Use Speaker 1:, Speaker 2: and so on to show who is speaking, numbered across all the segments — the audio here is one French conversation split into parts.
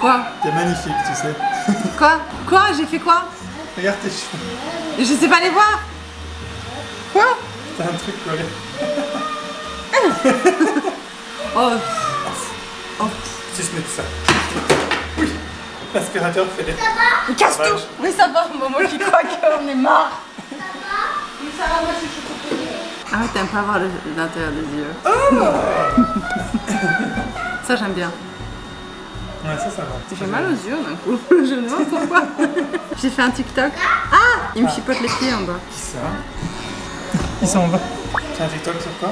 Speaker 1: Quoi?
Speaker 2: T'es magnifique, tu sais.
Speaker 1: Quoi? J'ai fait quoi?
Speaker 2: Regarde tes cheveux.
Speaker 1: Je sais pas les voir. Quoi?
Speaker 2: T'as un truc collé.
Speaker 1: Oh.
Speaker 2: Si je mets ça. Oui. L'aspirateur fait des...
Speaker 1: Casse tout. Oui, ça va, Momo qui croit qu'on est marre. Oui, ça va, moi je suis chocolatée. Ah ouais, t'aimes pas voir l'intérieur des yeux. Ça, j'aime bien.
Speaker 2: Ouais, ça va.
Speaker 1: Ça fait mal aux yeux d'un coup. Je ne sais pas pourquoi. J'ai fait un TikTok. Ah, il me chipote les pieds en bas.
Speaker 2: Qui ça? Qui s'en va? C'est un TikTok sur quoi?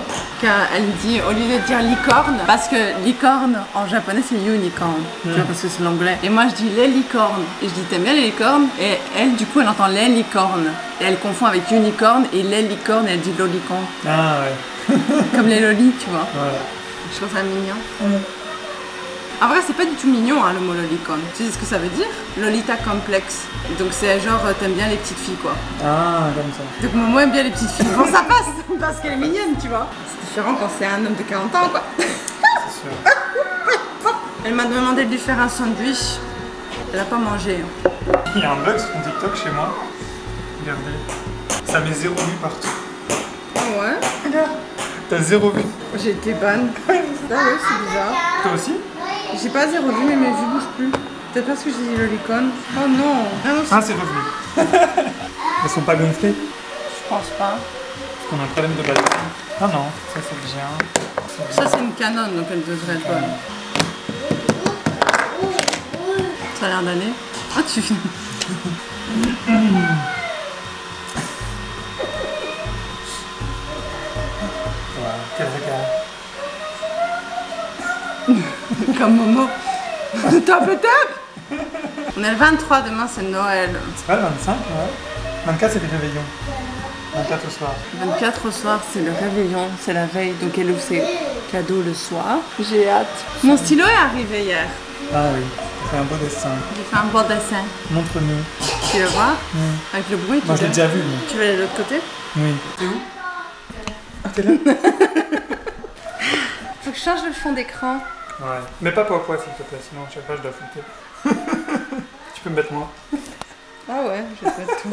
Speaker 1: Elle dit, au lieu de dire licorne, parce que licorne en japonais c'est unicorn, tu vois, parce que c'est l'anglais. Et moi je dis les licornes. Et je dis t'aimes bien les licornes? Et elle, du coup, elle entend les licornes. Et elle confond avec unicorn et les licornes et elle dit lolicon.
Speaker 2: Ah ouais.
Speaker 1: Comme les lolis, tu vois.
Speaker 2: Voilà.
Speaker 1: Je trouve ça mignon. En vrai, c'est pas du tout mignon hein, le mot lolicon. Tu sais ce que ça veut dire? Lolita complexe. Donc c'est genre t'aimes bien les petites filles quoi.
Speaker 2: Ah, comme ça.
Speaker 1: Donc Momo aime bien les petites filles. Bon, ça passe parce qu'elle est mignonne, tu vois. C'est différent quand c'est un homme de 40 ans quoi.
Speaker 2: C'est sûr.
Speaker 1: Elle m'a demandé de lui faire un sandwich. Elle a pas mangé.
Speaker 2: Il y a un bug sur ton TikTok chez moi. Regardez. Ça met 0 vues partout.
Speaker 1: Ah ouais? Alors,
Speaker 2: T'as 0 vues.
Speaker 1: j'ai été ban. Ah ouais, c'est bizarre.
Speaker 2: Toi aussi?
Speaker 1: J'ai pas 0 vue, mais mes vues bougent plus. Peut-être parce que j'ai dit lolicon. Oh non.
Speaker 2: Ah, c'est revenu. Elles sont pas gonflées?
Speaker 1: Je pense pas.
Speaker 2: Parce qu'on a un problème de batterie. Ah non, ça c'est bien.
Speaker 1: Ça c'est une Canon, donc elle devrait être bonne. Ça a l'air d'aller. Ah tu filmes.
Speaker 2: Wow, quel regard.
Speaker 1: Comme Momo. Top et top. On est le 23, demain c'est Noël.
Speaker 2: C'est pas le 25, ouais. 24 c'est le réveillon. 24 au soir.
Speaker 1: 24 au soir c'est le réveillon, c'est la veille, donc elle ouvre ses cadeaux le soir. J'ai hâte. Mon stylo est arrivé hier.
Speaker 2: Ah oui, t'as fait un beau dessin.
Speaker 1: J'ai fait un beau dessin.
Speaker 2: Montre-nous.
Speaker 1: Tu veux voir? Avec le bruit.
Speaker 2: Moi je l'ai déjà vu, mais...
Speaker 1: Tu veux aller de l'autre côté?
Speaker 2: Oui. T'es où? Ah, t'es là?
Speaker 1: Faut que je change le fond d'écran.
Speaker 2: Ouais. Mais pas poids s'il te plaît, sinon à chaque fois je dois flouter. Tu peux me mettre moi?
Speaker 1: Ah ouais, je vais mettre tout.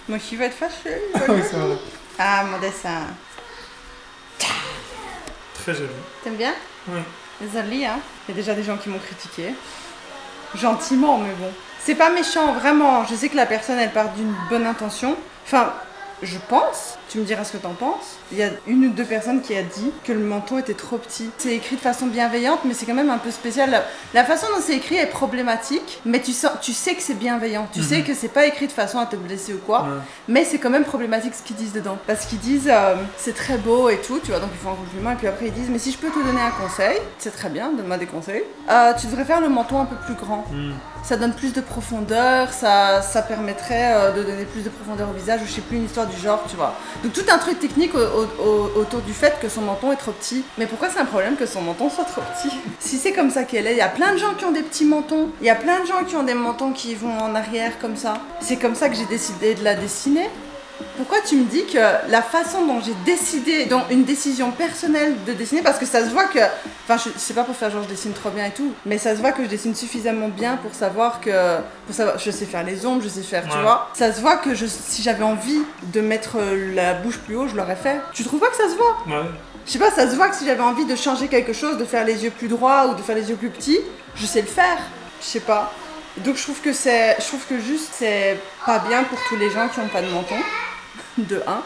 Speaker 1: Moi qui vais être fâchée.
Speaker 2: Ah oui, c'est vrai.
Speaker 1: Ah, mon dessin.
Speaker 2: Très joli.
Speaker 1: T'aimes bien?
Speaker 2: Oui.
Speaker 1: Désolée, hein. Il y a déjà des gens qui m'ont critiqué. Gentiment, mais bon. C'est pas méchant, vraiment. Je sais que la personne, elle part d'une bonne intention. Enfin, je pense. Tu me diras ce que t'en penses. Il y a une ou deux personnes qui a dit que le menton était trop petit. C'est écrit de façon bienveillante, mais c'est quand même un peu spécial. La façon dont c'est écrit est problématique, mais tu sais que c'est bienveillant. Tu sais que c'est pas écrit de façon à te blesser ou quoi, mais c'est quand même problématique ce qu'ils disent dedans. Parce qu'ils disent c'est très beau et tout, tu vois, donc ils font un compliment, et puis après ils disent mais si je peux te donner un conseil, c'est très bien, donne-moi des conseils. Tu devrais faire le menton un peu plus grand. Ça donne plus de profondeur, ça permettrait de donner plus de profondeur au visage, ou je sais plus, une histoire du genre, tu vois. Donc tout un truc technique autour du fait que son menton est trop petit. Mais pourquoi c'est un problème que son menton soit trop petit? Si c'est comme ça qu'elle est, il y a plein de gens qui ont des petits mentons. Il y a plein de gens qui ont des mentons qui vont en arrière comme ça. C'est comme ça que j'ai décidé de la dessiner. Pourquoi tu me dis que la façon dont j'ai décidé, donc une décision personnelle de dessiner, parce que ça se voit que, enfin je sais pas pour faire genre je dessine trop bien et tout, mais ça se voit que je dessine suffisamment bien pour savoir que, je sais faire les ombres, je sais faire, tu vois. Ça se voit que si j'avais envie de mettre la bouche plus haut, je l'aurais fait. Tu trouves pas que ça se voit?
Speaker 2: Ouais.
Speaker 1: Je sais pas, ça se voit que si j'avais envie de changer quelque chose, de faire les yeux plus droits ou de faire les yeux plus petits, je sais le faire. Je sais pas. Donc je trouve que juste c'est pas bien pour tous les gens qui ont pas de menton. De 1,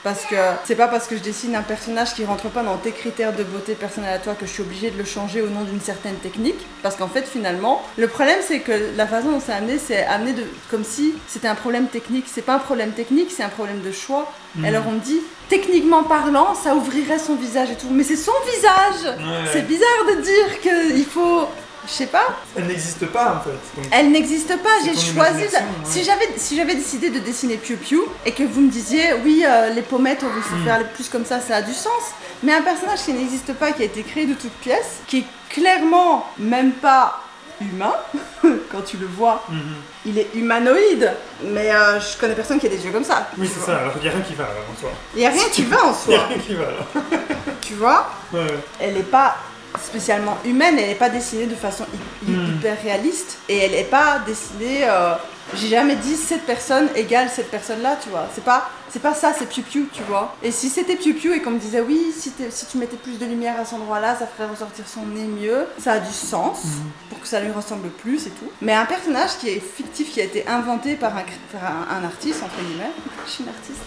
Speaker 1: parce que c'est pas parce que je dessine un personnage qui rentre pas dans tes critères de beauté personnelle à toi que je suis obligée de le changer au nom d'une certaine technique, parce qu'en fait finalement le problème c'est que la façon dont c'est amené comme si c'était un problème technique. C'est pas un problème technique, c'est un problème de choix. Alors on me dit techniquement parlant ça ouvrirait son visage et tout, mais c'est son visage. C'est bizarre de dire qu'il faut... Je sais pas.
Speaker 2: Elle n'existe pas en fait. Donc
Speaker 1: elle n'existe pas, j'ai choisi...
Speaker 2: Ouais.
Speaker 1: Si j'avais décidé de dessiner Piu Piu et que vous me disiez, oui, les pommettes, on veut se faire plus comme ça a du sens. Mais un personnage qui n'existe pas, qui a été créé de toutes pièces, qui est clairement même pas humain, quand tu le vois, il est humanoïde, mais je connais personne qui a des yeux comme ça.
Speaker 2: oui, c'est ça, alors il n'y a rien qui va alors en soi.
Speaker 1: Il n'y a rien qui va en
Speaker 2: Il n'y a
Speaker 1: soi.
Speaker 2: rien qui va alors.
Speaker 1: Tu vois?
Speaker 2: Ouais.
Speaker 1: Elle est pas spécialement humaine, elle n'est pas dessinée de façon hyper réaliste et elle n'est pas dessinée. J'ai jamais dit cette personne égale cette personne-là, tu vois. C'est pas ça, c'est piou-piou, tu vois. Et si c'était piou-piou et qu'on me disait oui, si tu mettais plus de lumière à cet endroit-là, ça ferait ressortir son nez mieux, ça a du sens pour que ça lui ressemble plus et tout. Mais un personnage qui est fictif, qui a été inventé par un artiste, entre guillemets, je suis une artiste.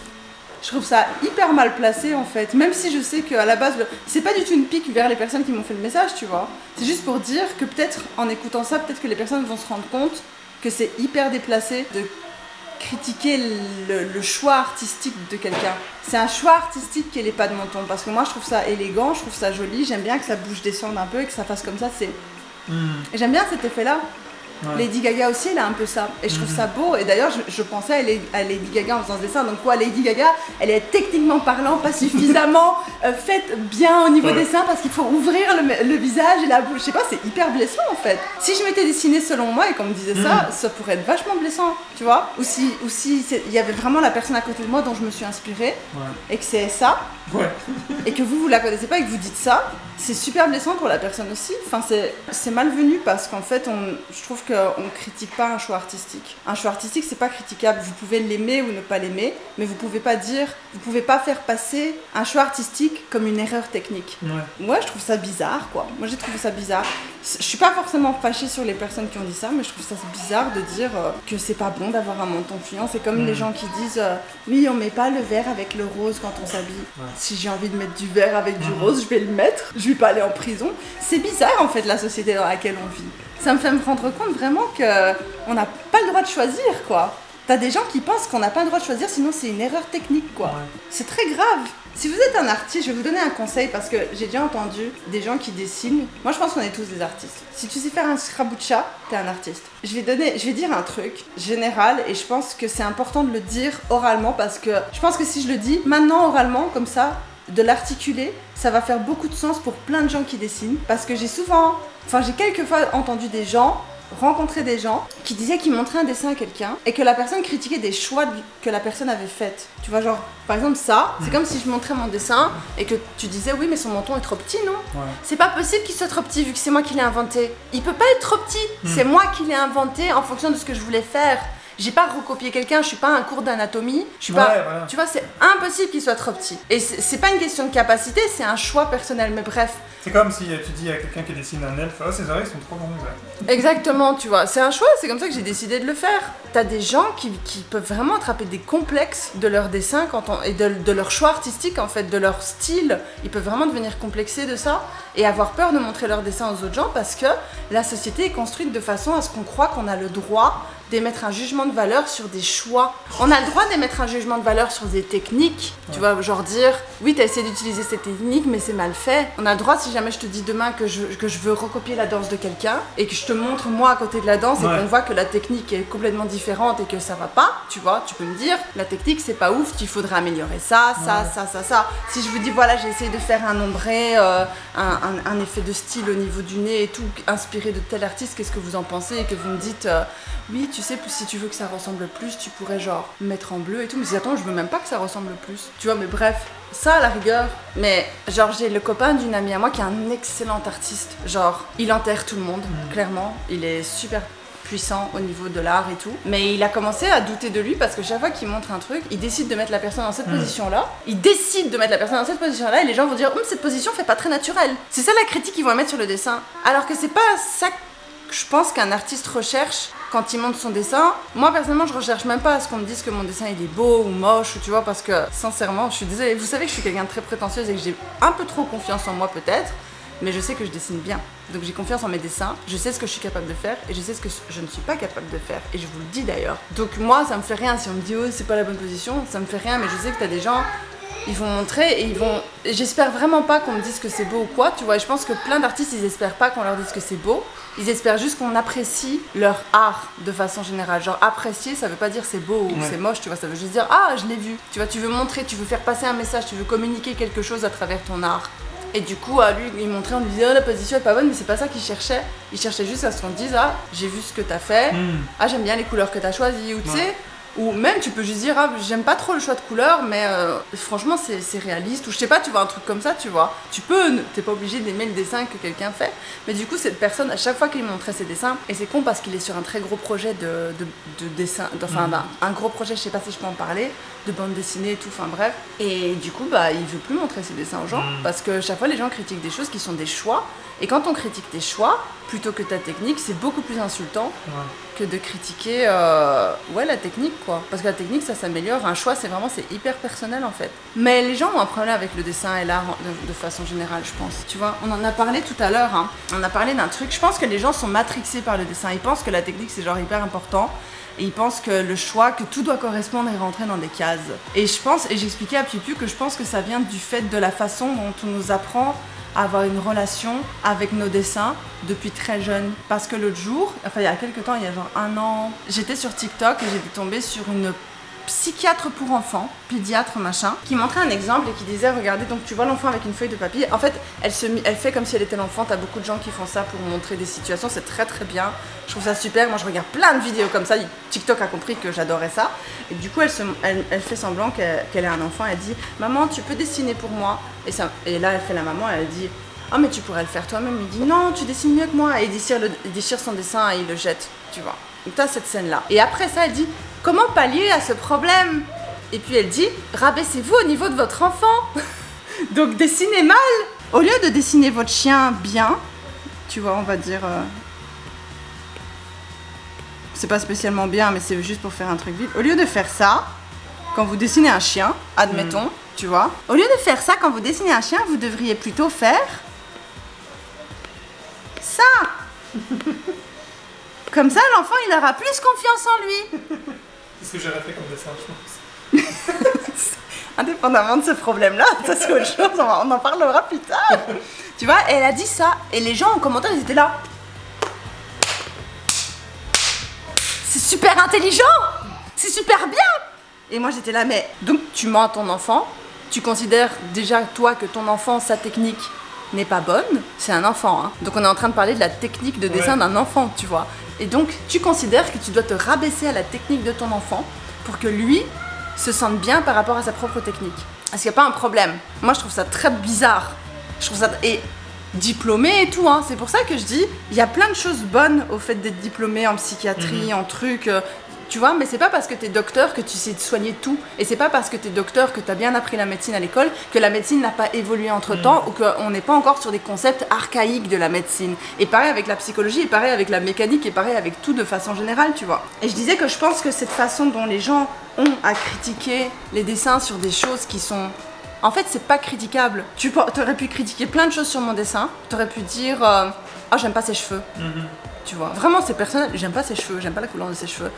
Speaker 1: Je trouve ça hyper mal placé en fait, même si je sais qu'à la base, c'est pas du tout une pique vers les personnes qui m'ont fait le message, tu vois. C'est juste pour dire que peut-être en écoutant ça, peut-être que les personnes vont se rendre compte que c'est hyper déplacé de critiquer le choix artistique de quelqu'un. C'est un choix artistique qui est les pas de mon ton, parce que moi je trouve ça élégant, je trouve ça joli, j'aime bien que sa bouche descende un peu et que ça fasse comme ça, c'est... Et j'aime bien cet effet-là. Ouais. Lady Gaga aussi, elle a un peu ça. Et je trouve ça beau. Et d'ailleurs, je pensais à Lady Gaga en faisant ce dessin. Donc quoi, Lady Gaga, elle est techniquement parlant pas suffisamment faite bien au niveau dessin parce qu'il faut ouvrir le visage et la bouche. Je sais pas, c'est hyper blessant en fait. Si je m'étais dessinée selon moi et qu'on me disait ça, ça pourrait être vachement blessant, tu vois. Ou si il y avait vraiment la personne à côté de moi dont je me suis inspirée et que c'est ça. Et que vous la connaissez pas et que vous dites ça, c'est super blessant pour la personne aussi. Enfin, c'est malvenu parce qu'en fait, je trouve qu'on critique pas un choix artistique. Un choix artistique, c'est pas critiquable. Vous pouvez l'aimer ou ne pas l'aimer, mais vous pouvez pas faire passer un choix artistique comme une erreur technique. Moi, je trouve ça bizarre, quoi. Moi, j'ai trouvé ça bizarre. Je suis pas forcément fâchée sur les personnes qui ont dit ça, mais je trouve ça bizarre de dire que c'est pas bon d'avoir un menton fuyant. C'est comme les gens qui disent oui, on met pas le vert avec le rose quand on s'habille. Si j'ai envie de mettre du vert avec du rose, je vais le mettre. Je vais pas aller en prison. C'est bizarre en fait la société dans laquelle on vit. Ça me fait me rendre compte vraiment qu'on n'a pas le droit de choisir, quoi. T'as des gens qui pensent qu'on n'a pas le droit de choisir, sinon c'est une erreur technique, quoi. C'est très grave. Si vous êtes un artiste, je vais vous donner un conseil parce que j'ai déjà entendu des gens qui dessinent. Moi, je pense qu'on est tous des artistes. Si tu sais faire un scraboucha, t'es un artiste. Je vais dire un truc général et je pense que c'est important de le dire oralement parce que je pense que si je le dis maintenant oralement, comme ça, de l'articuler, ça va faire beaucoup de sens pour plein de gens qui dessinent parce que j'ai quelques fois entendu rencontrer des gens qui disaient qu'ils montraient un dessin à quelqu'un et que la personne critiquait des choix que la personne avait fait. Tu vois, genre, par exemple ça, c'est comme si je montrais mon dessin et que tu disais oui mais son menton est trop petit, non ? C'est pas possible qu'il soit trop petit vu que c'est moi qui l'ai inventé. Il peut pas être trop petit, c'est moi qui l'ai inventé en fonction de ce que je voulais faire. J'ai pas recopié quelqu'un, je suis pas un cours d'anatomie, je suis pas... Voilà. Tu vois, c'est impossible qu'il soit trop petit. Et c'est pas une question de capacité, c'est un choix personnel, mais bref.
Speaker 2: C'est comme si tu dis à quelqu'un qui dessine un elfe, oh ses oreilles sont trop longues.
Speaker 1: Exactement, tu vois, c'est un choix, c'est comme ça que j'ai décidé de le faire. T'as des gens qui peuvent vraiment attraper des complexes de leur dessin et de leur choix artistique en fait, de leur style. Ils peuvent vraiment devenir complexés de ça et avoir peur de montrer leur dessin aux autres gens parce que la société est construite de façon à ce qu'on croit qu'on a le droit d'émettre un jugement de valeur sur des choix. On a le droit d'émettre un jugement de valeur sur des techniques. Tu vois, genre dire, oui, t'as essayé d'utiliser cette technique, mais c'est mal fait. On a le droit, si jamais je te dis demain que je veux recopier la danse de quelqu'un, et que je te montre moi à côté de la danse, et qu'on voit que la technique est complètement différente et que ça va pas, tu vois, tu peux me dire, la technique c'est pas ouf, il faudrait améliorer ça. Si je vous dis, voilà, j'ai essayé de faire un ombré, un effet de style au niveau du nez et tout, inspiré de tel artiste, qu'est-ce que vous en pensez? Et que vous me dites, oui, tu sais, si tu veux que ça ressemble plus, tu pourrais genre mettre en bleu et tout. Mais si attends, je veux même pas que ça ressemble plus. Tu vois, mais bref, ça à la rigueur. Mais genre, j'ai le copain d'une amie à moi qui est un excellent artiste. Genre, il enterre tout le monde, clairement. Il est super puissant au niveau de l'art et tout. Mais il a commencé à douter de lui parce que chaque fois qu'il montre un truc, il décide de mettre la personne dans cette position-là. Il décide de mettre la personne dans cette position-là et les gens vont dire cette position fait pas très naturel. C'est ça la critique qu'ils vont mettre sur le dessin. Alors que c'est pas ça que je pense qu'un artiste recherche quand il monte son dessin. Moi personnellement je recherche même pas à ce qu'on me dise que mon dessin il est beau ou moche, tu vois, parce que sincèrement je suis désolée, vous savez que je suis quelqu'un de très prétentieuse et que j'ai un peu trop confiance en moi peut-être, mais je sais que je dessine bien, donc j'ai confiance en mes dessins, je sais ce que je suis capable de faire et je sais ce que je ne suis pas capable de faire et je vous le dis d'ailleurs. Donc moi ça me fait rien si on me dit c'est pas la bonne position, ça me fait rien, mais je sais que t'as des gens, ils vont montrer et j'espère vraiment pas qu'on me dise que c'est beau ou quoi, tu vois, et je pense que plein d'artistes ils espèrent pas qu'on leur dise que c'est beau, ils espèrent juste qu'on apprécie leur art de façon générale. Genre apprécier ça veut pas dire c'est beau ou c'est moche, tu vois, ça veut juste dire je l'ai vu, tu vois, tu veux montrer, tu veux faire passer un message, tu veux communiquer quelque chose à travers ton art. Et du coup, à lui, il montrait, on lui disait la position est pas bonne, mais c'est pas ça qu'il cherchait. Il cherchait juste à ce qu'on dise j'ai vu ce que t'as fait, j'aime bien les couleurs que t'as choisies, ou tu sais, Ou même tu peux juste dire ah, j'aime pas trop le choix de couleur mais franchement c'est réaliste ou je sais pas, tu vois un truc comme ça, tu vois. Tu peux, t'es pas obligé d'aimer le dessin que quelqu'un fait, mais du coup cette personne à chaque fois qu'il montrait ses dessins, et c'est con parce qu'il est sur un très gros projet de dessin, enfin un gros projet, je sais pas si je peux en parler, de bande dessinée et tout, enfin bref. Et du coup bah il veut plus montrer ses dessins aux gens parce que chaque fois les gens critiquent des choses qui sont des choix, et quand on critique tes choix plutôt que ta technique, c'est beaucoup plus insultant que de critiquer la technique quoi, parce que la technique ça s'améliore, un choix c'est hyper personnel en fait. Mais les gens ont un problème avec le dessin et l'art de façon générale, je pense, tu vois. On en a parlé tout à l'heure, hein. On a parlé d'un truc, je pense que les gens sont matrixés par le dessin, ils pensent que la technique c'est genre hyper important. Et ils pensent que le choix, que tout doit correspondre et rentrer dans des cases. Et je pense, et j'expliquais à Pipu que je pense que ça vient du fait de la façon dont on nous apprend à avoir une relation avec nos dessins depuis très jeune. Parce que l'autre jour, enfin il y a quelques temps, il y a genre 1 an, j'étais sur TikTok et j'étais tombée sur une psychiatre pour enfants, pédiatre machin, qui montrait un exemple et qui disait regardez, donc tu vois l'enfant avec une feuille de papier, en fait elle fait comme si elle était l'enfant. T'as beaucoup de gens qui font ça pour montrer des situations, c'est très très bien, je trouve ça super, moi je regarde plein de vidéos comme ça, TikTok a compris que j'adorais ça, et du coup elle fait semblant qu'elle est un enfant, elle dit maman tu peux dessiner pour moi, et là elle fait la maman, elle dit ah mais tu pourrais le faire toi-même, il dit non tu dessines mieux que moi, et il déchire son dessin et il le jette, tu vois. Donc t'as cette scène là, et après ça elle dit comment pallier à ce problème? Et puis elle dit rabaissez-vous au niveau de votre enfant. Donc dessinez mal. Au lieu de dessiner votre chien bien, tu vois, on va dire c'est pas spécialement bien mais c'est juste pour faire un truc vite. Au lieu de faire ça quand vous dessinez un chien, admettons, tu vois, au lieu de faire ça quand vous dessinez un chien, vous devriez plutôt faire ça. Comme ça l'enfant il aura plus confiance en lui.
Speaker 2: C'est ce que j'aurais fait comme dessin, je pense.
Speaker 1: Indépendamment de ce problème-là, ça c'est autre chose, on en parlera plus tard. Tu vois, elle a dit ça, et les gens en commentaire, ils étaient là. C'est super intelligent, c'est super bien. Et moi j'étais là, mais donc tu mens à ton enfant, tu considères déjà toi que ton enfant, sa technique n'est pas bonne, c'est un enfant, hein. Donc on est en train de parler de la technique de dessin d'un enfant, tu vois. Et donc tu considères que tu dois te rabaisser à la technique de ton enfant pour que lui se sente bien par rapport à sa propre technique. Est-ce qu'il n'y a pas un problème? Moi je trouve ça très bizarre. Je trouve ça... Et diplômé et tout, hein. C'est pour ça que je dis, il y a plein de choses bonnes au fait d'être diplômé en psychiatrie, en trucs... Tu vois, mais c'est pas parce que t'es docteur que tu sais te soigner tout. Et c'est pas parce que t'es docteur que t'as bien appris la médecine à l'école que la médecine n'a pas évolué entre temps ou qu'on n'est pas encore sur des concepts archaïques de la médecine. Et pareil avec la psychologie, et pareil avec la mécanique, et pareil avec tout de façon générale, tu vois. Et je disais que je pense que cette façon dont les gens ont à critiquer les dessins sur des choses qui sont... En fait, c'est pas critiquable. Tu aurais pu critiquer plein de choses sur mon dessin. T'aurais pu dire ah, j'aime pas ses cheveux. Tu vois, vraiment c'est personnel, j'aime pas ses cheveux, j'aime pas la couleur de ses cheveux.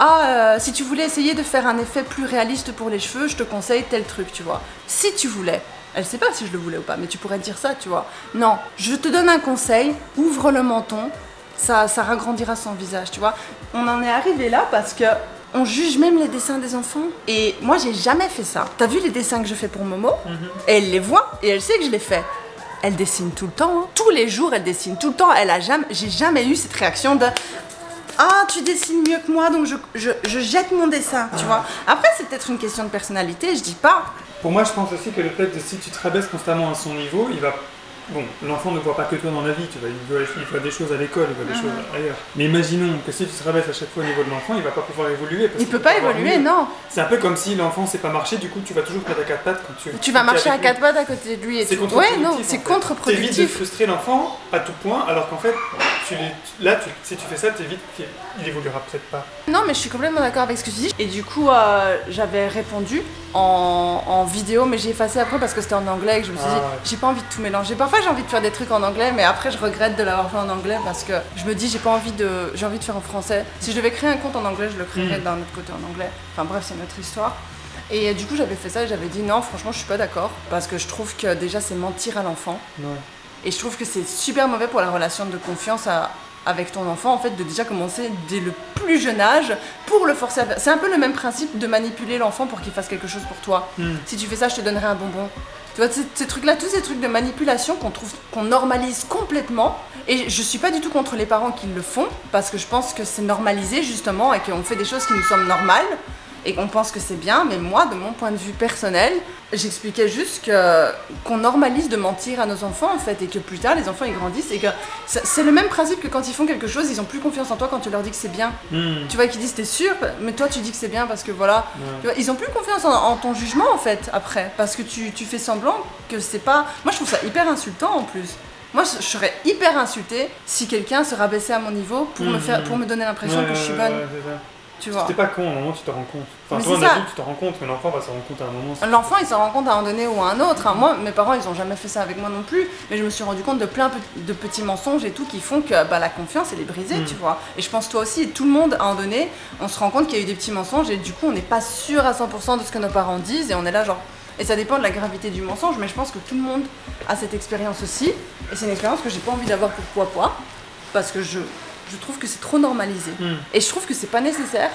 Speaker 1: Ah, si tu voulais essayer de faire un effet plus réaliste pour les cheveux, je te conseille tel truc, tu vois. Si tu voulais, elle sait pas si je le voulais ou pas, mais tu pourrais dire ça, tu vois. Non, je te donne un conseil, ouvre le menton, ça ragrandira son visage, tu vois. On en est arrivé là parce que on juge même les dessins des enfants. Et moi j'ai jamais fait ça. T'as vu les dessins que je fais pour Momo? Et elle les voit, et elle sait que je les fais. Elle dessine tout le temps, hein. Tous les jours elle dessine tout le temps, j'ai jamais eu cette réaction de ah tu dessines mieux que moi donc je jette mon dessin, tu vois. Après c'est peut-être une question de personnalité, je dis pas.
Speaker 2: Pour moi je pense aussi que le fait de si tu te rabaisses constamment à son niveau, il va... Bon, l'enfant ne voit pas que toi dans la vie, tu vois, il voit des choses à l'école, il voit des choses ailleurs. Mais imaginons que si tu te rabaisses à chaque fois au niveau de l'enfant, il va pas pouvoir évoluer. Parce
Speaker 1: il peut pas évoluer, non.
Speaker 2: C'est un peu comme si l'enfant sait pas marcher, du coup tu vas toujours te mettre à 4 pattes quand tu
Speaker 1: vas marcher à 4 pattes à côté de lui et
Speaker 2: c'est
Speaker 1: tout. Ouais, non, c'est contre-productif.
Speaker 2: T'évites de frustrer l'enfant à tout point, alors qu'en fait, si tu fais ça, t'évites qu'il évoluera peut-être pas.
Speaker 1: Non, mais je suis complètement d'accord avec ce que tu dis. Et du coup, j'avais répondu en vidéo, mais j'ai effacé après parce que c'était en anglais et que je me suis dit, j'ai pas envie de tout mélanger. Parfois, j'ai envie de faire des trucs en anglais, mais après, je regrette de l'avoir fait en anglais parce que je me dis, j'ai envie de faire en français. Si je devais créer un compte en anglais, je le créerais d'un autre côté en anglais. Enfin bref, c'est notre histoire. Et du coup, j'avais fait ça et j'avais dit non, franchement, je suis pas d'accord parce que je trouve que déjà, c'est mentir à l'enfant. Et je trouve que c'est super mauvais pour la relation de confiance avec ton enfant, en fait, de déjà commencer dès le plus jeune âge pour le forcer à faire. C'est un peu le même principe de manipuler l'enfant pour qu'il fasse quelque chose pour toi. Si tu fais ça, je te donnerai un bonbon. Tu vois, ces trucs-là, tous ces trucs de manipulation qu'on normalise complètement. Et je suis pas du tout contre les parents qui le font, parce que je pense que c'est normalisé justement et qu'on fait des choses qui nous semblent normales. et qu'on pense que c'est bien, mais moi, de mon point de vue personnel, j'expliquais juste qu'on normalise de mentir à nos enfants en fait, et que plus tard les enfants ils grandissent et que c'est le même principe que quand ils font quelque chose, ils ont plus confiance en toi quand tu leur dis que c'est bien. Tu vois, qu'ils disent t'es sûr, mais toi tu dis que c'est bien parce que voilà. Tu vois, ils ont plus confiance en ton jugement en fait après, parce que tu fais semblant que c'est pas. Moi je trouve ça hyper insultant en plus. Moi, je serais hyper insultée si quelqu'un se rabaissait à mon niveau pour me donner l'impression que je suis bonne. Tu vois.
Speaker 2: C'était pas con, à un moment tu te rends compte. Enfin, toi, un adulte, tu te rends compte, mais l'enfant va se rendre compte à un moment.
Speaker 1: L'enfant, il s'en rend compte à un donné ou à un autre. Hein. Moi, mes parents, ils ont jamais fait ça avec moi non plus, mais je me suis rendu compte de plein de petits mensonges et tout qui font que la confiance, elle est brisée, tu vois. Et je pense toi aussi, tout le monde, à un donné, on se rend compte qu'il y a eu des petits mensonges et du coup, on n'est pas sûr à 100% de ce que nos parents disent et on est là genre... Et ça dépend de la gravité du mensonge, mais je pense que tout le monde a cette expérience aussi. Et c'est une expérience que j'ai pas envie d'avoir pour poids, parce que je trouve que c'est trop normalisé. Et je trouve que c'est pas nécessaire.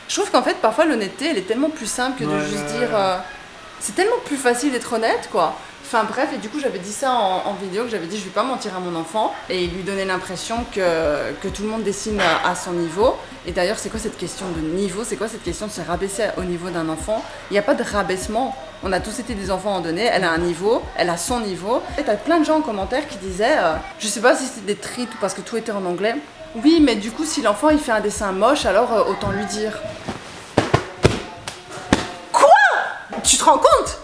Speaker 1: Je trouve qu'en fait, parfois, l'honnêteté, elle est tellement plus simple que de juste dire... c'est tellement plus facile d'être honnête, quoi. Enfin bref, et du coup, j'avais dit ça en vidéo, que j'avais dit je vais pas mentir à mon enfant, et lui donner l'impression que tout le monde dessine à son niveau. Et d'ailleurs, c'est quoi cette question de niveau? C'est quoi cette question de se rabaisser au niveau d'un enfant? Il n'y a pas de rabaissement. On a tous été des enfants en donné, elle a un niveau, elle a son niveau. Et t'as plein de gens en commentaire qui disaient, je sais pas si c'était des tweets ou parce que tout était en anglais, oui, mais du coup, si l'enfant il fait un dessin moche, alors autant lui dire. Quoi? Tu te rends compte?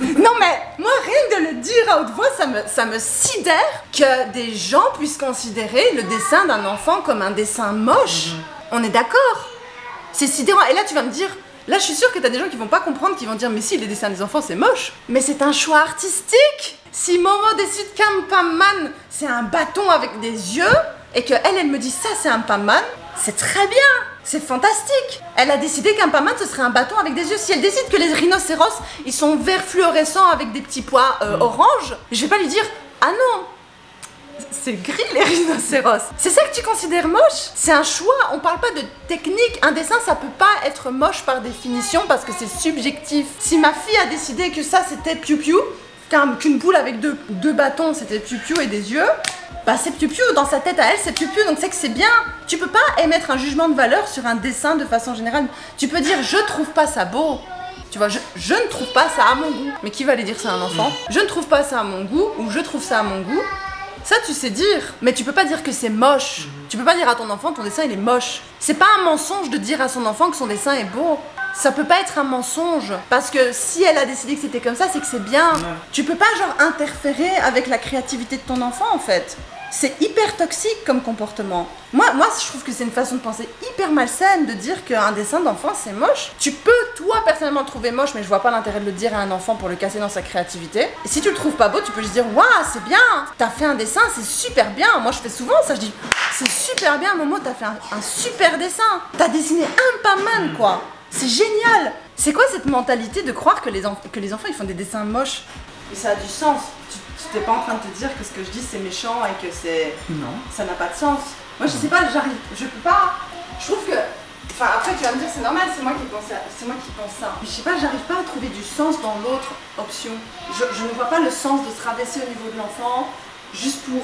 Speaker 1: Non mais, moi rien que de le dire à haute voix, ça me sidère que des gens puissent considérer le dessin d'un enfant comme un dessin moche. On est d'accord? C'est sidérant. Et là tu vas me dire, là je suis sûre que t'as des gens qui vont pas comprendre, qui vont dire mais si, les dessins des enfants c'est moche. Mais c'est un choix artistique. Si Momo décide qu'un Pac-Man c'est un bâton avec des yeux, et que elle me dit ça c'est un Pac-Man, c'est très bien. C'est fantastique. Elle a décidé qu'un Pac-Man ce serait un bâton avec des yeux. Si elle décide que les rhinocéros ils sont verts fluorescents avec des petits pois orange, je vais pas lui dire ah non, c'est gris les rhinocéros. C'est ça que tu considères moche? C'est un choix. On parle pas de technique. Un dessin ça peut pas être moche par définition parce que c'est subjectif. Si ma fille a décidé que ça c'était piou-piou, qu'une boule avec deux bâtons c'était piou-piou et des yeux, bah c'est piou-piou, dans sa tête à elle c'est piou-piou, donc c'est que c'est bien. Tu peux pas émettre un jugement de valeur sur un dessin de façon générale. Tu peux dire je trouve pas ça beau, tu vois, je ne trouve pas ça à mon goût. Mais qui va aller dire ça à un enfant? Je ne trouve pas ça à mon goût, ou je trouve ça à mon goût. Ça tu sais dire, mais tu peux pas dire que c'est moche. Tu peux pas dire à ton enfant ton dessin il est moche. C'est pas un mensonge de dire à son enfant que son dessin est beau. Ça peut pas être un mensonge, parce que si elle a décidé que c'était comme ça, c'est que c'est bien. Tu peux pas genre interférer avec la créativité de ton enfant en fait. C'est hyper toxique comme comportement. Moi je trouve que c'est une façon de penser hyper malsaine de dire qu'un dessin d'enfant c'est moche. Tu peux toi personnellement le trouver moche, mais je vois pas l'intérêt de le dire à un enfant pour le casser dans sa créativité. Et si tu le trouves pas beau, tu peux juste dire waouh c'est bien, t'as fait un dessin, c'est super bien. Moi je fais souvent ça, je dis c'est super bien Momo, t'as fait un super dessin. T'as dessiné un Pac-Man quoi. C'est génial. C'est quoi cette mentalité de croire que les enfants ils font des dessins moches? Et ça a du sens. Tu t'es pas en train de te dire que ce que je dis c'est méchant et que c'est...
Speaker 2: Non.
Speaker 1: Ça n'a pas de sens. Moi je sais pas, je peux pas... Je trouve que... Enfin après tu vas me dire c'est normal, c'est moi qui pense ça. Mais je sais pas, j'arrive pas à trouver du sens dans l'autre option. Je ne vois pas le sens de se rabaisser au niveau de l'enfant juste pour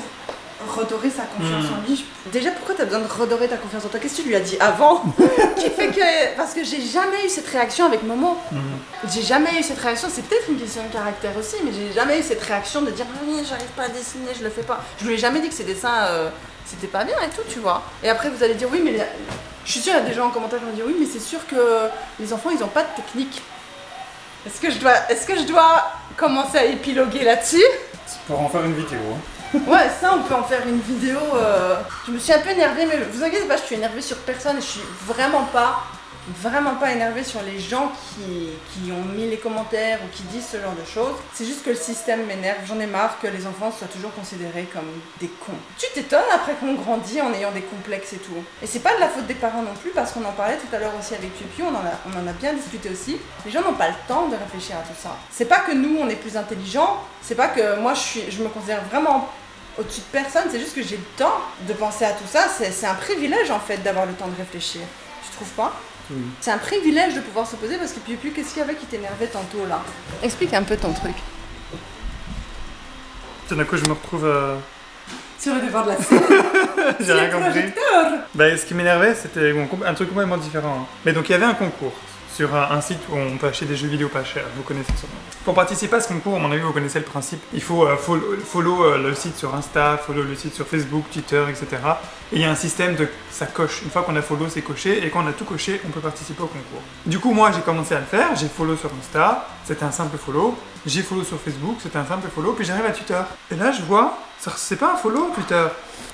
Speaker 1: redorer sa confiance en lui. Déjà pourquoi t'as besoin de redorer ta confiance en toi? Qu'est-ce que tu lui as dit avant qui fait que... Parce que j'ai jamais eu cette réaction avec Momo. J'ai jamais eu cette réaction, c'est peut-être une question de caractère aussi, mais j'ai jamais eu cette réaction de dire oui j'arrive pas à dessiner, je le fais pas. Je lui ai jamais dit que ses dessins c'était pas bien et tout, tu vois. Et après vous allez dire oui mais je suis sûre il y a des gens en commentaire qui vont dire oui mais c'est sûr que les enfants ils ont pas de technique. Est-ce que je dois commencer à épiloguer là-dessus?
Speaker 2: Pour en faire une vidéo.
Speaker 1: Ouais, ça on peut en faire une vidéo. Je me suis un peu énervée, mais vous inquiétez pas, je suis énervée sur personne et je suis vraiment pas énervée sur les gens qui ont mis les commentaires ou qui disent ce genre de choses. C'est juste que le système m'énerve, j'en ai marre que les enfants soient toujours considérés comme des cons. Tu t'étonnes après qu'on grandit en ayant des complexes et tout. Et c'est pas de la faute des parents non plus, parce qu'on en parlait tout à l'heure aussi avec Piu, on en a bien discuté aussi. Les gens n'ont pas le temps de réfléchir à tout ça. C'est pas que nous on est plus intelligents, c'est pas que moi je me considère vraiment au-dessus de personne, c'est juste que j'ai le temps de penser à tout ça. C'est un privilège en fait d'avoir le temps de réfléchir. Tu trouves pas? Oui. C'est un privilège de pouvoir se poser, parce que Piu, qu'est-ce qu'il y avait qui t'énervait tantôt là? Explique un peu ton truc.
Speaker 2: D'un coup je me retrouve
Speaker 1: sur le devant de la scène.
Speaker 2: J'ai rien compris.
Speaker 1: Projecteur.
Speaker 2: Bah, ce qui m'énervait, c'était un truc complètement différent. Mais donc il y avait un concours sur un site où on peut acheter des jeux vidéo pas chers, vous connaissez sûrement. Pour participer à ce concours, à mon avis, vous connaissez le principe. Il faut follow le site sur Insta, follow le site sur Facebook, Twitter, etc. Et il y a un système de ça coche. Une fois qu'on a follow, c'est coché. Et quand on a tout coché, on peut participer au concours. Du coup, moi, j'ai commencé à le faire. J'ai follow sur Insta, c'était un simple follow. J'ai follow sur Facebook, c'était un simple follow. Puis j'arrive à Twitter. Et là, je vois, c'est pas un follow Twitter.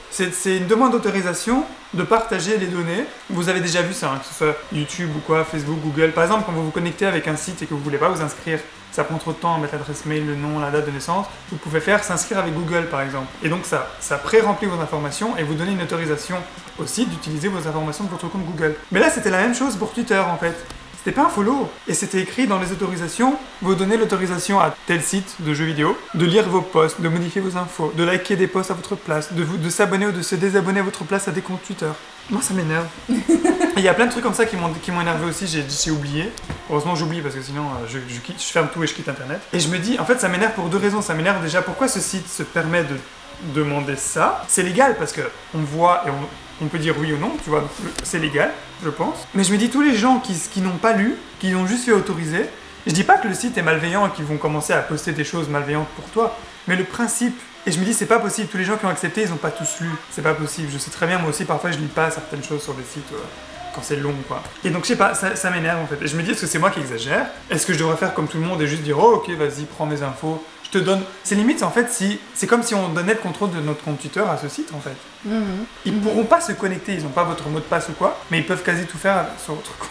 Speaker 2: C'est une demande d'autorisation de partager les données. Vous avez déjà vu ça, hein, que ce soit YouTube ou quoi, Facebook, Google. Par exemple, quand vous vous connectez avec un site et que vous ne voulez pas vous inscrire, ça prend trop de temps à mettre l'adresse mail, le nom, la date de naissance, vous pouvez faire s'inscrire avec Google par exemple. Et donc ça pré-remplit vos informations et vous donne une autorisation au site d'utiliser vos informations de votre compte Google. Mais là, c'était la même chose pour Twitter en fait. C'était pas un follow. Et c'était écrit dans les autorisations, vous donnez l'autorisation à tel site de jeux vidéo de lire vos posts, de modifier vos infos, de liker des posts à votre place, de s'abonner ou de se désabonner à votre place à des comptes Twitter. Moi, ça m'énerve. Il y a plein de trucs comme ça qui m'ont énervé aussi, j'ai oublié. Heureusement, j'oublie parce que sinon, je ferme tout et je quitte Internet. Et je me dis, en fait, ça m'énerve pour deux raisons. Ça m'énerve déjà, pourquoi ce site se permet de demander ça? C'est légal parce que on voit et on peut dire oui ou non, tu vois, c'est légal, je pense. Mais je me dis, tous les gens qui n'ont pas lu, qui ont juste fait autoriser, je dis pas que le site est malveillant et qu'ils vont commencer à poster des choses malveillantes pour toi, mais le principe, et je me dis, c'est pas possible, tous les gens qui ont accepté, ils ont pas tous lu, c'est pas possible. Je sais très bien, moi aussi, parfois, je lis pas certaines choses sur des sites quand c'est long, quoi. Et donc, je sais pas, ça m'énerve, en fait. Et je me dis, est-ce que c'est moi qui exagère? Est-ce que je devrais faire comme tout le monde et juste dire, oh, ok, vas-y, prends mes infos, je te donne. C'est limite, en fait, c'est comme si on donnait le contrôle de notre compte Twitter à ce site, en fait. Ils pourront pas se connecter, ils ont pas votre mot de passe ou quoi, mais ils peuvent quasi tout faire sur votre compte.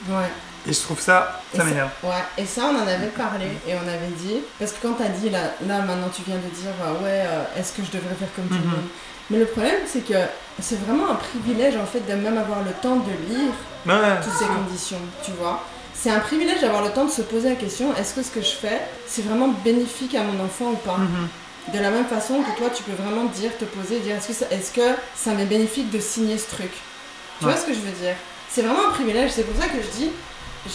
Speaker 1: Ouais.
Speaker 2: Et je trouve ça m'énerve.
Speaker 1: Ouais, et ça on en avait parlé et on avait dit, parce que quand t'as dit là maintenant tu viens de dire est-ce que je devrais faire comme tout le monde, mais le problème c'est que c'est vraiment un privilège en fait de même avoir le temps de lire toutes ces conditions, tu vois. C'est un privilège d'avoir le temps de se poser la question, est-ce que ce que je fais c'est vraiment bénéfique à mon enfant ou pas? De la même façon que toi tu peux vraiment te poser et dire est-ce que ça m'est bénéfique de signer ce truc? Tu vois ce que je veux dire? C'est vraiment un privilège, c'est pour ça que je dis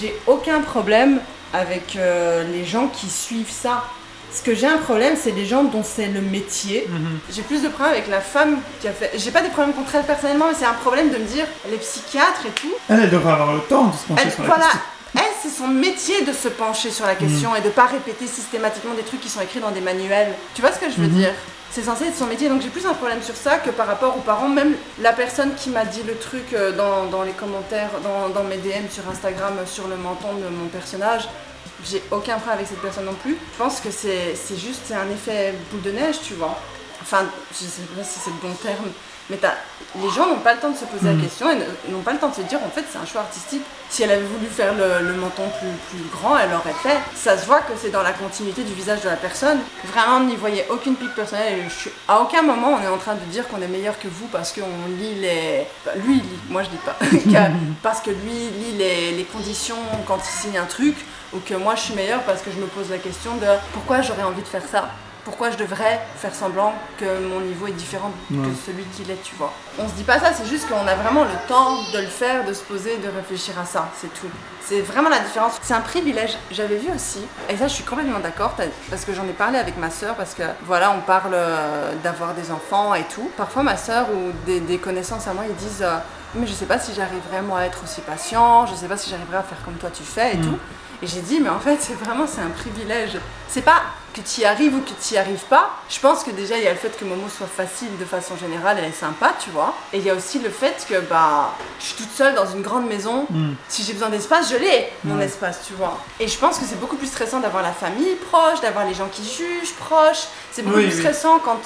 Speaker 1: j'ai aucun problème avec les gens qui suivent ça. Ce que j'ai un problème, c'est les gens dont c'est le métier. J'ai plus de problèmes avec la femme qui a fait... J'ai pas des problèmes contre elle personnellement, mais c'est un problème de me dire, les psychiatres et tout...
Speaker 2: Elle devrait avoir le temps de se pencher sur la question.
Speaker 1: Elle, c'est son métier de se pencher sur la question et de pas répéter systématiquement des trucs qui sont écrits dans des manuels. Tu vois ce que je veux dire? C'est censé être son métier, donc j'ai plus un problème sur ça que par rapport aux parents. Même la personne qui m'a dit le truc dans les commentaires, dans mes DM sur Instagram, sur le menton de mon personnage, j'ai aucun problème avec cette personne non plus. Je pense que c'est juste un effet boule de neige, tu vois. Enfin, je sais pas si c'est le bon terme, mais les gens n'ont pas le temps de se poser la question et n'ont pas le temps de se dire en fait c'est un choix artistique. Si elle avait voulu faire le menton plus grand, elle l'aurait fait. Ça se voit que c'est dans la continuité du visage de la personne. Vraiment, n'y voyez aucune pique personnelle. À aucun moment on est en train de dire qu'on est meilleur que vous parce qu'on lit les... Lui il lit, moi je dis pas. Parce que lui lit les conditions quand il signe un truc, ou que moi je suis meilleure parce que je me pose la question de pourquoi j'aurais envie de faire ça. Pourquoi je devrais faire semblant que mon niveau est différent que celui qu'il est, tu vois. On se dit pas ça, c'est juste qu'on a vraiment le temps de le faire, de se poser, de réfléchir à ça, c'est tout. C'est vraiment la différence. C'est un privilège. J'avais vu aussi, et ça je suis complètement d'accord, parce que j'en ai parlé avec ma sœur, parce que voilà, on parle d'avoir des enfants et tout. Parfois ma sœur ou des connaissances à moi, ils disent mais je sais pas si j'arriverai moi à être aussi patient, je sais pas si j'arriverai à faire comme toi tu fais et tout. Et j'ai dit, mais en fait, c'est un privilège. C'est pas que tu y arrives ou que tu y arrives pas. Je pense que déjà, il y a le fait que Momo soit facile de façon générale, elle est sympa, tu vois. Et il y a aussi le fait que, je suis toute seule dans une grande maison. Si j'ai besoin d'espace, je l'ai, mon espace, tu vois. Et je pense que c'est beaucoup plus stressant d'avoir la famille proche, d'avoir les gens qui jugent proches. C'est beaucoup plus stressant quand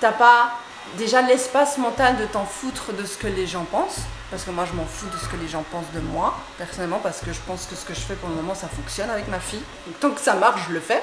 Speaker 1: t'as pas déjà l'espace mental de t'en foutre de ce que les gens pensent. Parce que moi je m'en fous de ce que les gens pensent de moi, personnellement, parce que je pense que ce que je fais pour le moment ça fonctionne avec ma fille. Donc, tant que ça marche, je le fais.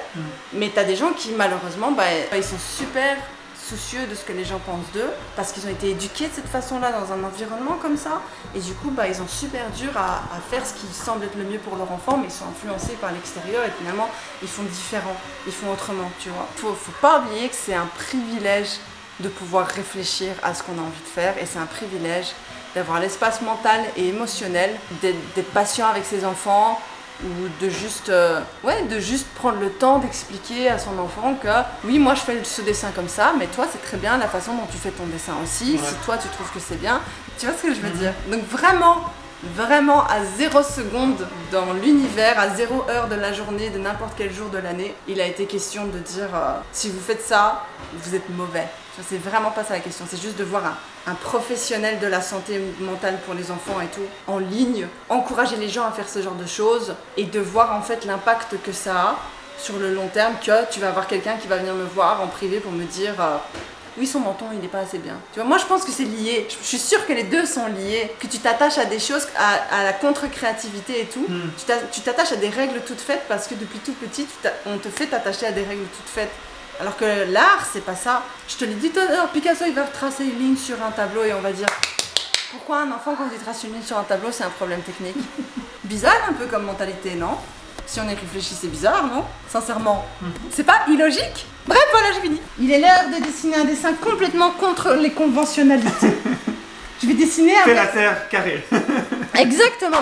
Speaker 1: Mais t'as des gens qui malheureusement, ils sont super soucieux de ce que les gens pensent d'eux, parce qu'ils ont été éduqués de cette façon-là dans un environnement comme ça. Et du coup, ils ont super dur à faire ce qui semble être le mieux pour leur enfant, mais ils sont influencés par l'extérieur et finalement ils font différent, ils font autrement, tu vois. Faut pas oublier que c'est un privilège de pouvoir réfléchir à ce qu'on a envie de faire, et c'est un privilège d'avoir l'espace mental et émotionnel, d'être patient avec ses enfants, ou de juste, de juste prendre le temps d'expliquer à son enfant que oui, moi je fais ce dessin comme ça, mais toi c'est très bien la façon dont tu fais ton dessin aussi, si toi tu trouves que c'est bien, tu vois ce que je veux dire. Donc vraiment à 0 seconde dans l'univers, à 0 heure de la journée, de n'importe quel jour de l'année, il a été question de dire si vous faites ça, vous êtes mauvais. C'est vraiment pas ça la question, c'est juste de voir un professionnel de la santé mentale pour les enfants et tout, en ligne, encourager les gens à faire ce genre de choses et de voir en fait l'impact que ça a sur le long terme, que tu vas avoir quelqu'un qui va venir me voir en privé pour me dire oui, son menton il n'est pas assez bien. Tu vois, moi je pense que c'est lié, je suis sûre que les deux sont liés, que tu t'attaches à des choses, à la contre-créativité et tout, tu t'attaches à des règles toutes faites parce que depuis tout petit, on te fait t'attacher à des règles toutes faites. Alors que l'art, c'est pas ça. Je te l'ai dit tout à l'heure, Picasso il va tracer une ligne sur un tableau et on va dire pourquoi un enfant quand il trace une ligne sur un tableau c'est un problème technique. Bizarre un peu comme mentalité, non? Si on y réfléchit, c'est bizarre, non? Sincèrement. C'est pas illogique? Bref, voilà, j'ai fini. Il est l'heure de dessiner un dessin complètement contre les conventionnalités. Je vais dessiner un...
Speaker 2: Fais la terre carrée.
Speaker 1: Exactement.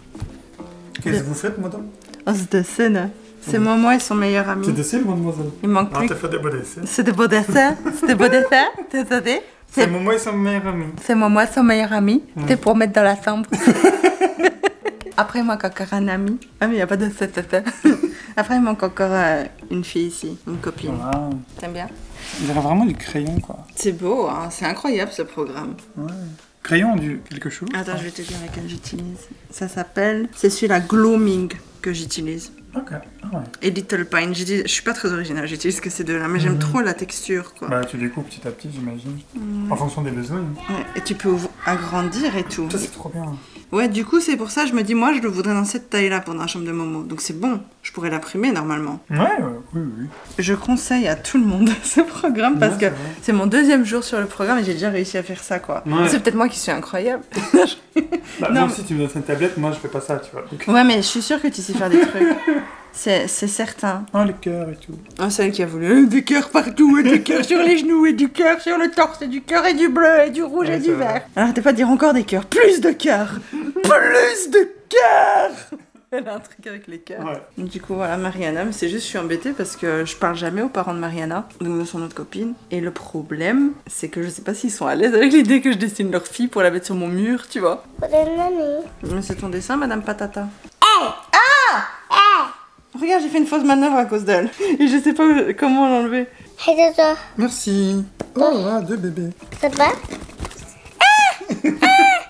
Speaker 2: Qu'est-ce que vous faites, madame?
Speaker 1: Oh, ce dessin, c'est Momo et son meilleur ami.
Speaker 2: Tu dessines, mademoiselle?
Speaker 1: Il manque plus.
Speaker 2: Ah, t'as fait des beaux dessins.
Speaker 1: C'est des beaux dessins. C'est des beaux dessins. Désolé.
Speaker 2: C'est Momo et son meilleur ami.
Speaker 1: C'est Momo et son meilleur ami. C'est pour mettre dans la chambre. Après, il manque encore un ami. Ah, mais il n'y a pas de cette. Après, il manque encore une fille ici, une copine.
Speaker 2: Wow.
Speaker 1: T'aimes bien?
Speaker 2: On dirait vraiment du crayon, quoi.
Speaker 1: C'est beau, hein? C'est incroyable ce programme.
Speaker 2: Ouais. Crayon du quelque chose?
Speaker 1: Attends, je vais te dire laquelle j'utilise. Ça s'appelle... C'est celui-là, Gloaming, que j'utilise.
Speaker 2: Ok. Ah ouais.
Speaker 1: Et Little Pine. Je suis pas très originale, j'utilise que ces deux-là, mais j'aime trop la texture, quoi.
Speaker 2: Bah, tu découpes petit à petit, j'imagine. En fonction des besoins.
Speaker 1: Ouais, et tu peux agrandir et tout.
Speaker 2: Ça, c'est trop bien.
Speaker 1: Ouais, du coup, c'est pour ça, je me dis, moi, je le voudrais dans cette taille-là pour la chambre de Momo. Donc c'est bon, je pourrais l'imprimer normalement.
Speaker 2: Ouais, oui.
Speaker 1: Je conseille à tout le monde ce programme parce que c'est mon 2e jour sur le programme et j'ai déjà réussi à faire ça, quoi.
Speaker 2: Ouais.
Speaker 1: C'est peut-être moi qui suis incroyable.
Speaker 2: Bah,
Speaker 1: Non,
Speaker 2: moi aussi, tu me donnes une tablette, moi, je fais pas ça, tu vois. Donc...
Speaker 1: Ouais, mais je suis sûre que tu sais faire des trucs. C'est certain.
Speaker 2: Oh, les cœurs et tout.
Speaker 1: Oh, celle qui a voulu des cœurs partout, et des cœurs sur les genoux, et du cœur sur le torse, et du cœur, et du bleu, et du rouge, et du vert. Alors, t'es pas de dire encore des cœurs, plus de cœurs. Plus de cœurs. Elle a un truc avec les cœurs.
Speaker 2: Ouais.
Speaker 1: Du coup, voilà, Mariana, mais c'est juste, je suis embêtée parce que je parle jamais aux parents de Mariana, donc de son autre copine. Et le problème, c'est que je sais pas s'ils sont à l'aise avec l'idée que je dessine leur fille pour la mettre sur mon mur, tu vois. Mais c'est ton dessin, Madame Patata. Regarde, j'ai fait une fausse manœuvre à cause d'elle. Et je sais pas comment l'enlever.
Speaker 2: Merci. Oh, là, 2 bébés.
Speaker 3: Ça te va?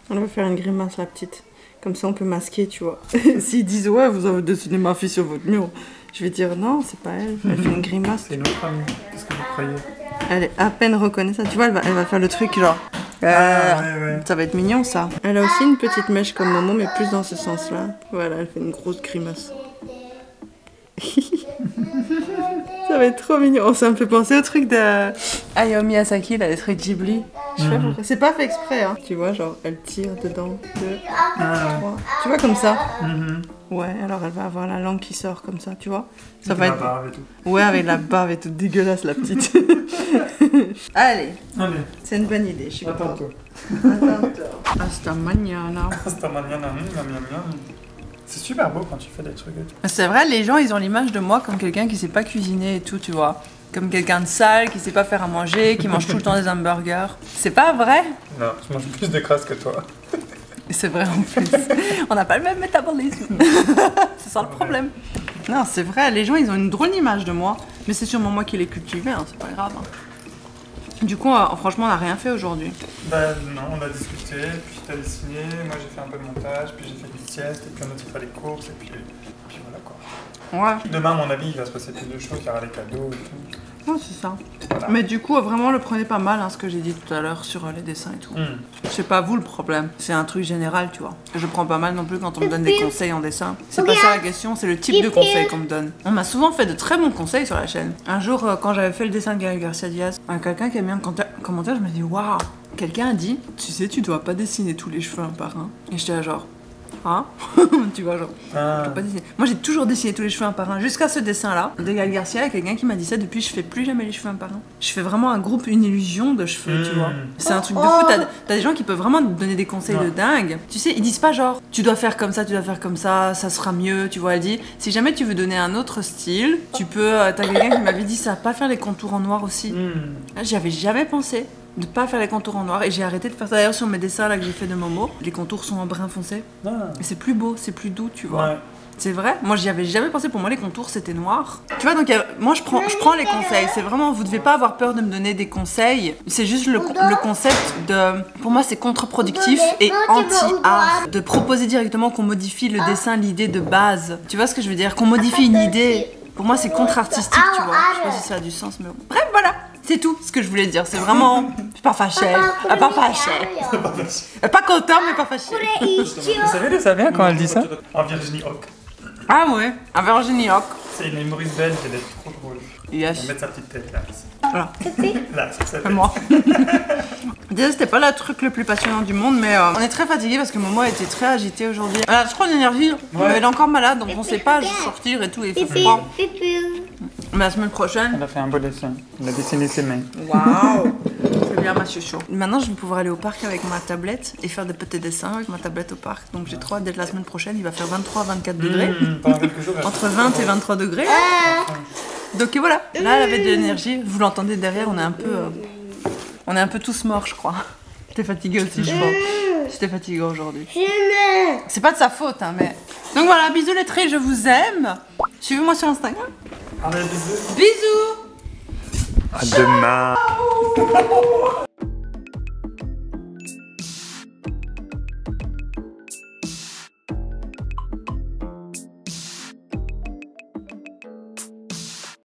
Speaker 1: On va faire une grimace, la petite. Comme ça, on peut masquer, tu vois. S'ils disent, ouais, vous avez dessiné ma fille sur votre mur, je vais dire, non, c'est pas elle. Elle fait une grimace.
Speaker 2: C'est notre amie. Qu'est-ce que vous croyez?
Speaker 1: Elle est à peine reconnaissable. Tu vois, elle va faire le truc, genre...
Speaker 2: ouais.
Speaker 1: Ça va être mignon, ça. Elle a aussi une petite mèche comme Momo, mais plus dans ce sens-là. Voilà, elle fait une grosse grimace. Ça va être trop mignon. Oh, ça me fait penser au truc de Hayao Miyazaki, là, les trucs Ghibli. Je sais pas pourquoi. C'est pas fait exprès, hein. Tu vois, genre, elle tire dedans. 2, 3. Tu vois, comme ça. Ouais, alors elle va avoir la langue qui sort comme ça, tu vois. Ça va être...
Speaker 2: Bave et tout.
Speaker 1: Ouais, avec la bave et tout. Dégueulasse, la petite. Allez. C'est une bonne idée, je suis contente. Hasta mañana.
Speaker 2: Hasta mañana. C'est super beau quand tu fais des trucs et tout.
Speaker 1: C'est vrai, les gens, ils ont l'image de moi comme quelqu'un qui sait pas cuisiner et tout, tu vois. Comme quelqu'un de sale, qui sait pas faire à manger, qui mange tout le temps des hamburgers. C'est pas vrai?
Speaker 2: Non, je mange plus de crasse que toi.
Speaker 1: C'est vrai en plus. On n'a pas le même métabolisme. C'est ça le problème. Non, c'est vrai, les gens, ils ont une drôle d'image de moi. Mais c'est sûrement moi qui l'ai cultivé, hein, c'est pas grave. Hein. Du coup, franchement, on n'a rien fait aujourd'hui.
Speaker 2: Bah non, on a discuté, puis t'as dessiné, moi j'ai fait un peu de montage, puis j'ai fait une sieste, et puis on a fait les courses, et puis voilà quoi.
Speaker 1: Ouais.
Speaker 2: Demain, à mon avis, il va se passer plus de choses, il y aura les cadeaux et tout.
Speaker 1: Ouais, c'est ça.
Speaker 2: Voilà.
Speaker 1: Mais du coup, vraiment, le prenez pas mal, hein, ce que j'ai dit tout à l'heure sur les dessins et tout. C'est pas vous le problème, c'est un truc général, tu vois. Je prends pas mal non plus quand on me donne des conseils en dessin. C'est pas ça la question, c'est le type de conseils qu'on me donne. On m'a souvent fait de très bons conseils sur la chaîne. Un jour, quand j'avais fait le dessin de Gary Garcia Diaz, quelqu'un qui a mis un commentaire, je me dis waouh. Quelqu'un a dit, tu sais, tu dois pas dessiner tous les cheveux un par un. Et j'étais là genre, Hein. Tu vois, genre.
Speaker 2: Ah.
Speaker 1: Je peux pas dessiner. Moi, j'ai toujours dessiné tous les cheveux un par un, jusqu'à ce dessin-là. De Gaël Garcia, il y a quelqu'un qui m'a dit ça. Depuis, je fais plus jamais les cheveux un par un. Je fais vraiment un groupe, une illusion de cheveux, tu vois. C'est un truc de fou. T'as des gens qui peuvent vraiment te donner des conseils de dingue. Tu sais, ils disent pas genre, tu dois faire comme ça, ça sera mieux, tu vois. Elle dit, si jamais tu veux donner un autre style, tu peux. T'as quelqu'un qui m'avait dit ça, pas faire les contours en noir aussi. J'y avais jamais pensé. De pas faire les contours en noir et j'ai arrêté de faire ça. D'ailleurs sur mes dessins là que j'ai fait de Momo, les contours sont en brun foncé.
Speaker 2: Ah.
Speaker 1: Et c'est plus beau, c'est plus doux, tu vois.
Speaker 2: Ouais.
Speaker 1: C'est vrai. Moi j'y avais jamais pensé. Pour moi les contours c'était noir. Tu vois donc moi je prends les conseils. C'est vraiment, vous devez pas avoir peur de me donner des conseils. C'est juste le concept de. Pour moi c'est contre-productif et anti-art de proposer directement qu'on modifie le dessin, l'idée de base. Tu vois ce que je veux dire? Qu'on modifie une idée. Pour moi c'est contre-artistique, tu vois. Je sais pas si ça a du sens mais bon. Bref voilà. C'est tout ce que je voulais dire, c'est vraiment... Je suis pas fâchée, pas fâchée. Pas content, mais pas fâchée.
Speaker 2: Vous savez d'où ça vient quand elle dit ça? En Virginie Hoc.
Speaker 1: Ah ouais, un Virginie Hoc.
Speaker 2: C'est une humoriste belge, elle est trop drôle.
Speaker 1: Yes.
Speaker 2: On va mettre sa petite tête là.
Speaker 1: Voilà.
Speaker 2: Là, c'est ça.
Speaker 1: C'est moi. Déjà, c'était pas le truc le plus passionnant du monde, mais on est très fatigué parce que Momo était très agitée aujourd'hui. Elle a trop d'énergie, mais elle est encore malade, donc on sait pas sortir et tout, et il fait froid. Mais la semaine prochaine...
Speaker 2: Elle a fait un beau dessin. Elle a dessiné ses mains.
Speaker 1: Waouh. C'est bien ma chouchou. Maintenant, je vais pouvoir aller au parc avec ma tablette et faire des petits dessins avec ma tablette au parc. Donc j'ai trop hâte d'être la semaine prochaine. Il va faire 23-24 degrés.
Speaker 2: Pendant quelques jours.
Speaker 1: Entre 20 et 23 degrés. Donc voilà. Là, elle avait de l'énergie. Vous l'entendez derrière, on est un peu tous morts, je crois. T'es fatiguée aussi, je crois. J'étais fatiguée aujourd'hui. C'est pas de sa faute, hein, mais... Donc voilà, bisous les traits, je vous aime. Suivez-moi sur Instagram.
Speaker 2: Allez, bisous.
Speaker 1: Bisous.
Speaker 2: À demain.